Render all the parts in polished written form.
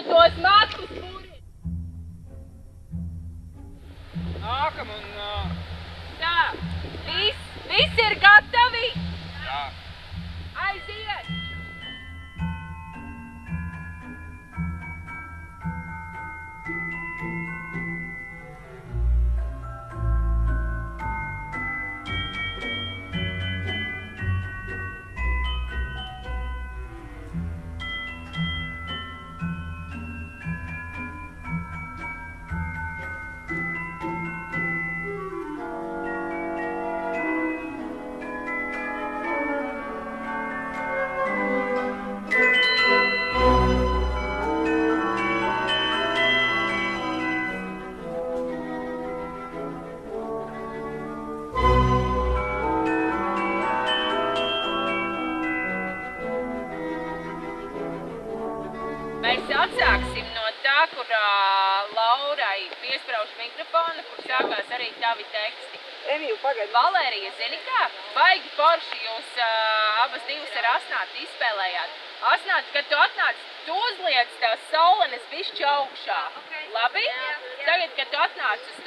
tos matus puri. Nākam un... Tā, viss ir gatavi? Jā. Aiziet! Mēs atsāksim no tā, kur Laurai piesprauž mikrofonu, kur sākās arī tavi teksti. Emīl, pagaid. Valērija, zini kā? Baigi forši jūs abas divas ar Asnāti izspēlējāt. Asnāti, kad tu atnāc, tu uzliec tās saulenes bišķi augšā. Labi? Tagad, kad tu atnāc uz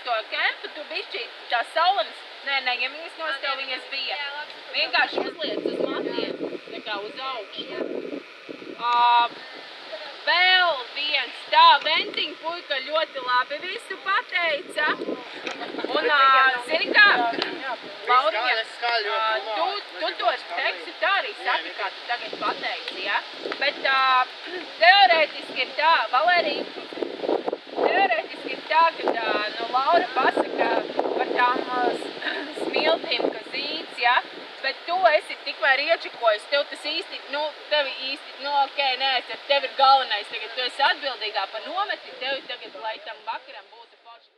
to kempu, tu bišķi tās saulenes, ja viņas nost tev viņas bija. Vienkārši uzliec uz matiem, tā kā uz augšu. Vēl viens tā, Ventiņa puika ļoti labi visu pateica. Un, zini kā, Lauriņa, tu to tekstu tā arī saki, kā tu tagad pateici, ja? Bet teorētiski ir tā, Valērija, teorētiski ir tā, ka Laura pasaka par tām smiltīm, ka zīts, ja? Bet tu esi tikmēr iečikojis, tev tas īsti, ok, nē, tev ir galvenais, tagad tu esi atbildīgā par nometni, tev tagad, lai tam vakaram būtu forši.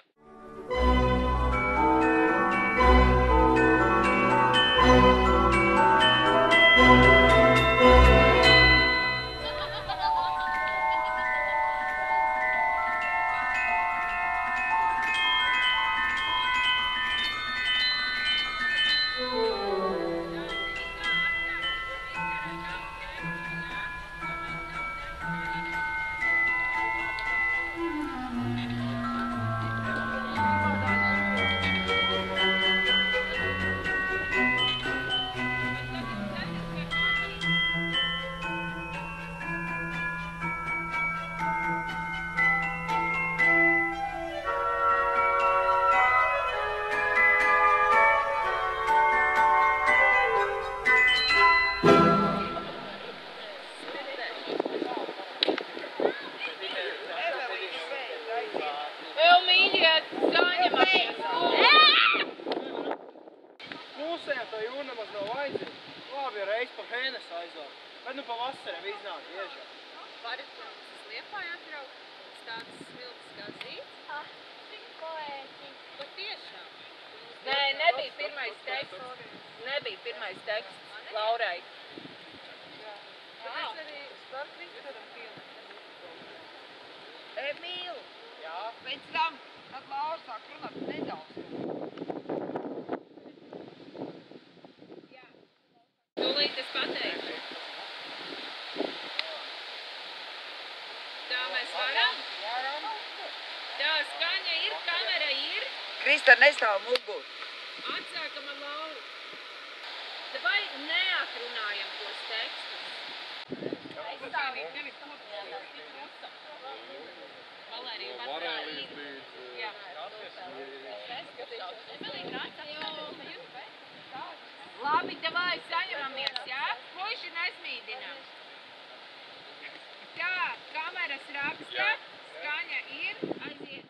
Mūsējām to jūru nemaz nav vajadzīgi. Labi, reiz pa Hēnes aizvāk. Bet nu pa vasarēm iznāk biežāk. Varat uz Liepāju atbraukt? Tāds smiltis kā zīts? Cik poēti. Patiešām. Nē, nebija pirmais teksts. Nebija pirmais teksts Laurai. Bet es arī starp Viktoram piemēram. Emīl! Jā? Pēc tam, kad Laura sāk runāt nedaudz. Tūlīt es pateikšu. Tā mēs varam? Tā skaņa ir, kamera ir. Krista nestāv mugur. Atsākam ar Lauru. Vai neatrunājam tos tekstus? Aizstāvīt tevi kopjās, tik rusa. Valērija var tā īri. Jā. Labi, davai saņemamies, jā? Puiši nesmīdinām. Tā, kameras raksta, skaņa ir, aiziet.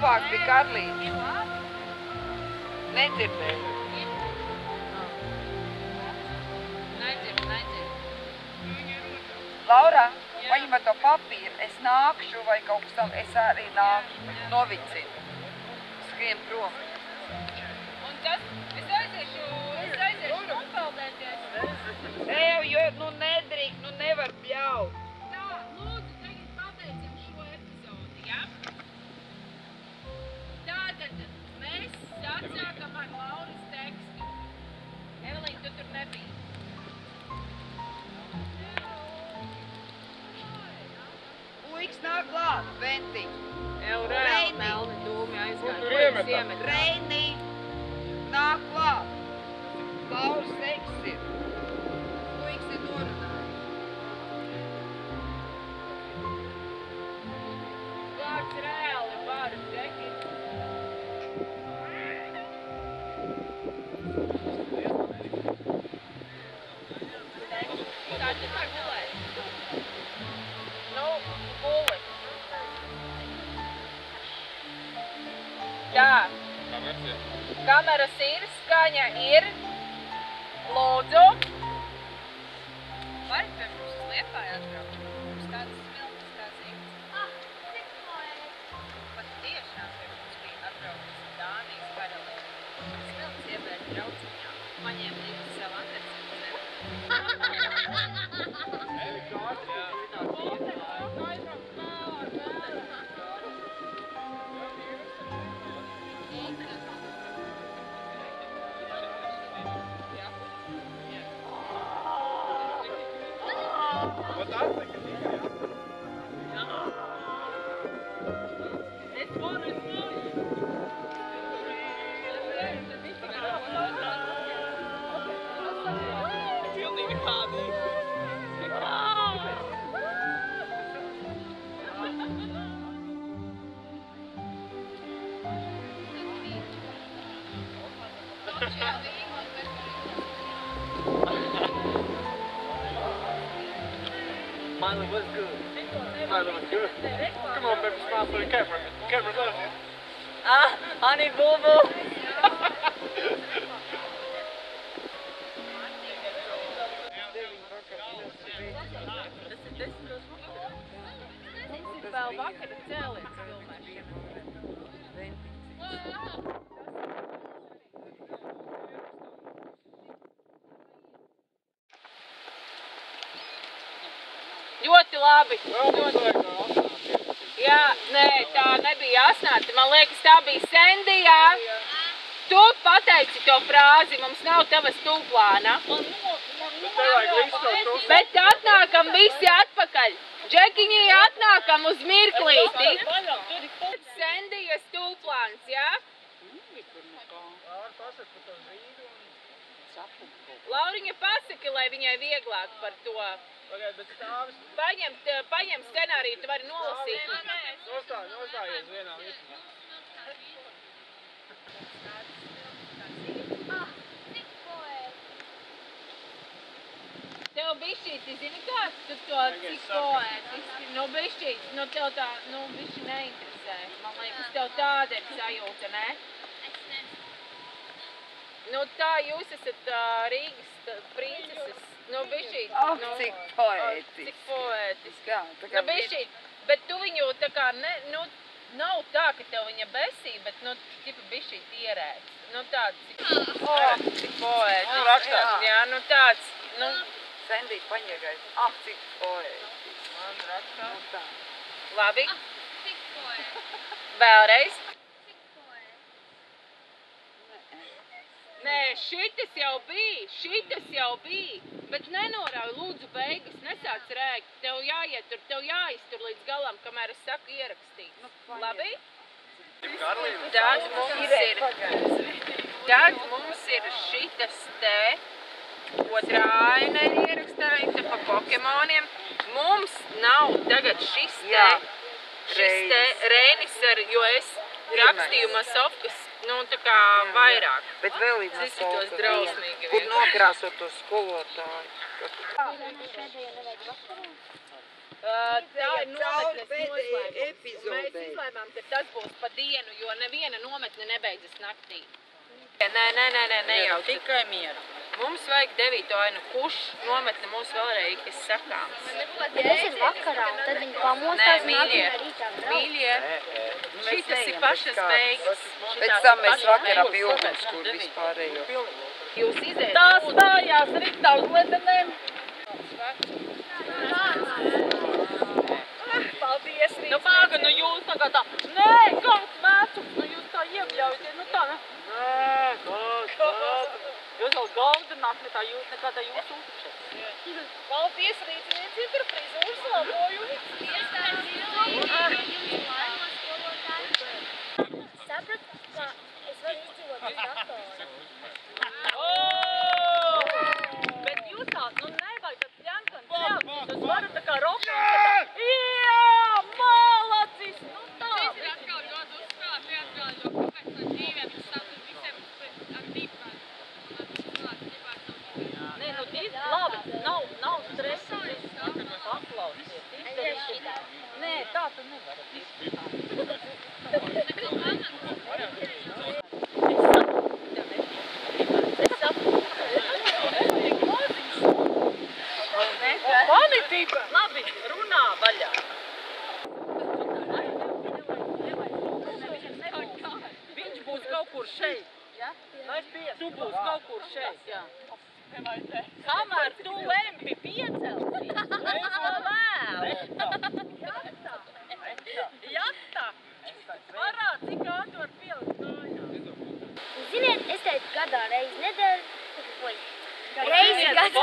Tuvāk bija Karlīte. Nedzirdēju. Nedzird. Laura, paņem to papīru. Es nākšu vai kaut kas tam. Es arī nākšu. Novicinu. Skrien prom. Un tas, es aiziešu nopeldēties. Ev, jo, nu nedrīk, nu nevar bļaut. Tā, lūdzu, tagad pabeicam šo epizodi, ja? Tātad mēs atsākam ar Lauras tekstu. Evelīna, tu tur nebija. Puiks nāk klāt, Ventiņ. Jau reāli melni dūmi aizgāja. Kur iemetam? iemet? Reini nāk klāt. Lauras teksts ir. Puiks ir norunājis. Vārds reāli varu, Džeki. Kā tu tā gulēji? Nu, guli. Tā. Kameras ir, skaņa ir. Lūdzu. Vari pie mums uz Liepāju atbraukt? Mums kādas smiltis kā zīmes. Pat tiešām pie mums bija atbraukt Dānijas karaliene. Smiltis iebērt brauciņā. Paņēma divas sev Milo, what's good? Milo, what's good? Come on, baby, smile for the camera. The camera loves you. Honey boo boo. Mums ir vēl vakara cēliens filmēšana. Ļoti labi. Jā, nē, tā nebija asnāta. Man liekas, tā bija Sendijā. Tu pateici to frāzi, mums nav tava stūplāna. Bet atnākam visi atpakaļ. Džekiņi, atnākam uz mirklīti. Sendijas stūplāns, jā? Lauriņa pasaka, lai viņai vieglāk par to. Paņem scenāriju, tu vari nolasīt. Nostājies vienā vietā. Tev bišķīti, zini kā? Tu to cik poētiski, nu bišķīti, nu tev tā, nu bišķi neinteresē. Man liekas, tev tāda ir sajūta, ne? Nu tā, jūs esat Rīgas princeses, nu bišķīti. Cik poētiski. Cik poētiski. Jā, tā kā Nu bišķīti, bet tu viņu tā kā, ne, nu, nav tā, ka tev viņa besī, bet, nu, tipa bišķīti ierēdz. Nu tāds, cik poētiski. rakstās. Jā, nu tāds, nu. Sendīt paņegais. Cik poētiski. Man rakstās. Nu tā. Labi. Vēlreiz. Nē, šitas jau bija, bet nenorauj, lūdzu, beigas, nesāc rēkt, tev jāietur, tev jāiztur līdz galam, kamēr es saku ierakstīt. Labi? Tad mums ir šitas te, ko Traina ir ierakstēta pa Pokemoniem. Mums nav tagad šis te Reinis, jo es rakstīju masovkas, nu tā kā vairāk. Bet vēl ir Izskatos drausmīgi. Kur nokrāsot to skolotāju. Tā ir nometnes pēdējai noslēgums. Un epizodei. mēs izlēmām, ka tas būs pa dienu, jo neviena nometne nebeidzas naktī. Nē, jau tikai miera. Mums vajag 9. ainu. Kurš nometne mums vēlreiz kas sakāms? Tas ir vakarā, un tad viņi pamostās mīļie. nākamajā rītā brauc. Mīļie, šitas ir pašas beigas. Pēc tam mēs vakarā pie ugunskur vispārējo. Jūs iziet. Tā stājās ritā uz ledenēm. Paldies, Rīts. Nu, pāga, nu jūs tagad tā, nē, kāds mēcums, nu jūs tā iebļaujaties, nu tā, ne? Nē, kāds. Jūs vēl galdināt, nekā tā jūs uztušas. Paldies, Rīts, par frizūras labojumu. Sapratu, ka es varu izdzīvot uz datoru. Bet jūs tā, nu nevajag tad ņemkam celties, es varu tā kā rokam, jā, malacis, nu tā. Šis ir atkal ļoti uzkrāti, atgādāju, kāpēc no dzīvēm viņš sāc uz visiem ar tīpām. Un atklāt, ģipār savu ģipār. Nē, nu labi, nav stresa, paklausies, izdarīši. Nē, tā tu nevari. Nekā manā. Labi, runā vaļā. Viņš būs kaut kur šeit. Tu būs kaut kur šeit, jā. Kamēr tu lempi piecelsi, es vēl vēl. Jata! Parād, cik ātri var pielikt kājā. Ziniet, es teicu gadā reizi nedēļu. Reizi gadā.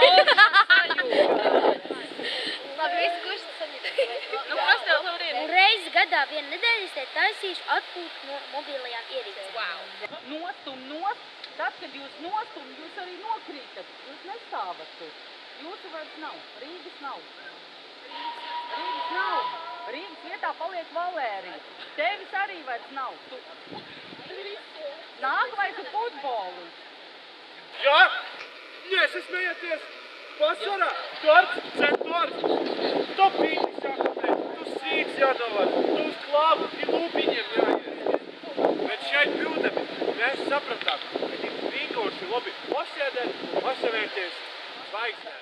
Labi, visu kurš saņem. Nu, kas tev tur ir? Un reizi gadā vienu nedēļu es te taisīšu atpūt no mobilajām ierīcēm. Wow. Tad, kad jūs nostum, jūs arī nokrītat. Jūs nestāvat tur. Jūsu vairs nav. Rīgas nav. Rīgas nav. Rīgas vietā paliek Valērija. Tevis arī vairs nav. Nāk vai tu futbolu? Jā? Nē, es smējaties. Vasarā torts, torts. To pītis jākapēc, tu sīks jādavās, tu uz klāvu i lūpiņiem jāies. Bet šeit bildami mēs sapratām, ka tik vienkārši labi pasēdēt, pasavērties zvaigznē.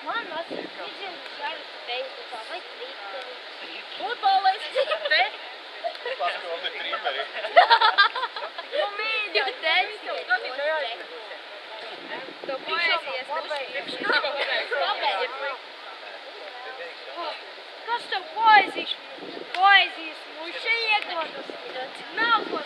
Man vasarā vidzemes jāraksta Facebookā vai Twitterī. Futbolisti te? Paskatām ir trimeri. Nu mīļi, jo tevis tev To poēzijas Kas tev poēzijas muša iedodas? Nav ko